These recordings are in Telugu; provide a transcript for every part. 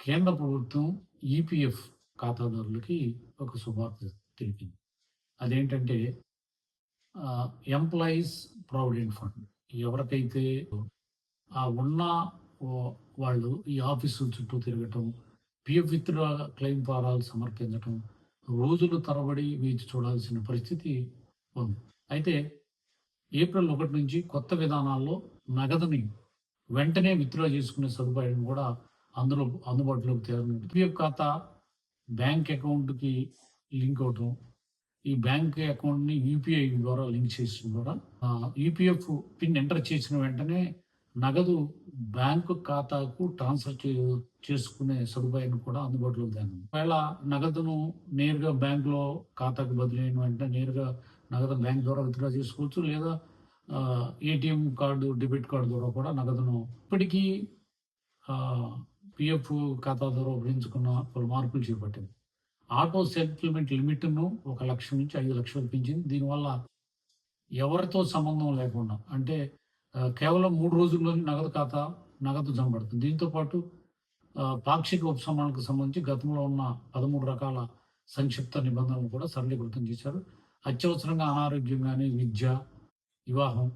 కేంద్ర ప్రభుత్వం ఈపీఎఫ్ ఖాతాదారులకి ఒక శుభార్త తెలిపింది. అదేంటంటే ఎంప్లాయీస్ ప్రావిడెంట్ ఫండ్ ఎవరికైతే ఉన్న వాళ్ళు ఈ ఆఫీసుల చుట్టూ తిరగటం, పీఎఫ్ విత్‌డ్రా క్లెయిమ్ ఫారాలు సమర్పించటం, రోజులు తరబడి వేచి చూడాల్సిన పరిస్థితి ఉంది. అయితే ఏప్రిల్ 1 నుంచి కొత్త విధానాల్లో నగదుని వెంటనే విత్‌డ్రా చేసుకునే సదుపాయం కూడా అందుబాటులోకి తేనుంది. పీఎఫ్ ఖాతా బ్యాంక్ అకౌంట్‌కి లింక్ అవ్వటం, ఈ బ్యాంక్ అకౌంట్‌ని యూపీఐ ద్వారా లింక్ చేయడం ద్వారా ఈపీఎఫ్ పిన్ ఎంటర్ చేసిన వెంటనే నగదు బ్యాంకు ఖాతాకు ట్రాన్స్ఫర్ చేసుకునే సదుపాయాన్ని కూడా అందుబాటులోకి తేనుంది. ఒకవేళ నగదును నేరుగా బ్యాంకులో ఖాతాకు బదిలీ అయిన వెంటనే నేరుగా నగదు బ్యాంక్ ద్వారా విత్‌డ్రా చేసుకోవచ్చు. లేదా ఏటీఎం కార్డు, డెబిట్ కార్డు ద్వారా కూడా నగదును ఇప్పటికీ పీఎఫ్ ఖాతా ద్వారా ఉపయోగించుకున్న పలు మార్పులు చేపట్టింది. ఆటో సెటిల్మెంట్ లిమిట్‌ను 1 లక్షల నుంచి 5 లక్షలకు పెంచింది. దీనివల్ల ఎవరితో సంబంధం లేకుండా అంటే కేవలం 3 రోజుల్లోనే నగదు జమ పడుతుంది. దీంతో పాటు పాక్షిక ఉపశమనాలకు సంబంధించి గతంలో ఉన్న 13 రకాల సంక్షిప్త నిబంధనలు కూడా సరళీకృతం చేశారు. అత్యవసరంగా అనారోగ్యం గాని, విద్య, వివాహం,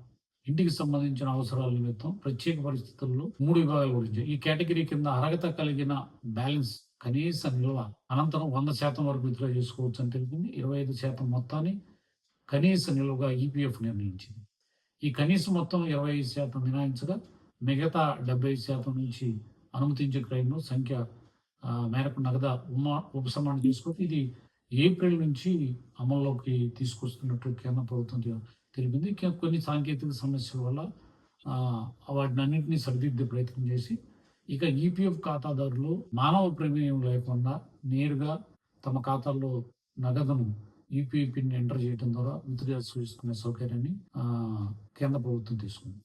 ఇంటికి సంబంధించిన అవసరాల నిమిత్తం ప్రత్యేక పరిస్థితుల్లో 3 విభాగాల గురించి ఈ కేటగిరీ కింద అర్హత కలిగిన బ్యాలెన్స్ కనీస నిల్వ అనంతరం 100% వరకు విత్‌డ్రా చేసుకోవచ్చు అని తెలిపింది. 25% మొత్తాన్ని కనీస నిల్వగా ఈపీఎఫ్ నిర్ణయించింది. ఈ కనీస మొత్తం 25% మినహాయించగా మిగతా 75% నుంచి అనుమతించే క్లెయిమ్‌ను సంఖ్య మేరకు ఉపశమనం తీసుకొని ఇది ఏప్రిల్ నుంచి అమల్లోకి తీసుకొస్తున్నట్టు కేంద్ర ప్రభుత్వం తెలిపింది. కొన్ని సాంకేతిక సమస్యల వల్ల వాటినన్నింటినీ సరిదిద్దే ప్రయత్నం చేసి ఇక ఈపీఎఫ్ ఖాతాదారులు మానవ ప్రమేయం లేకుండా నేరుగా తమ ఖాతాల్లో నగదును యూపీఐ పిన్ ఎంటర్ చేయడం ద్వారా విత్‌డ్రా చేసుకునే సౌకర్యాన్ని కేంద్ర ప్రభుత్వం తీసుకుంది.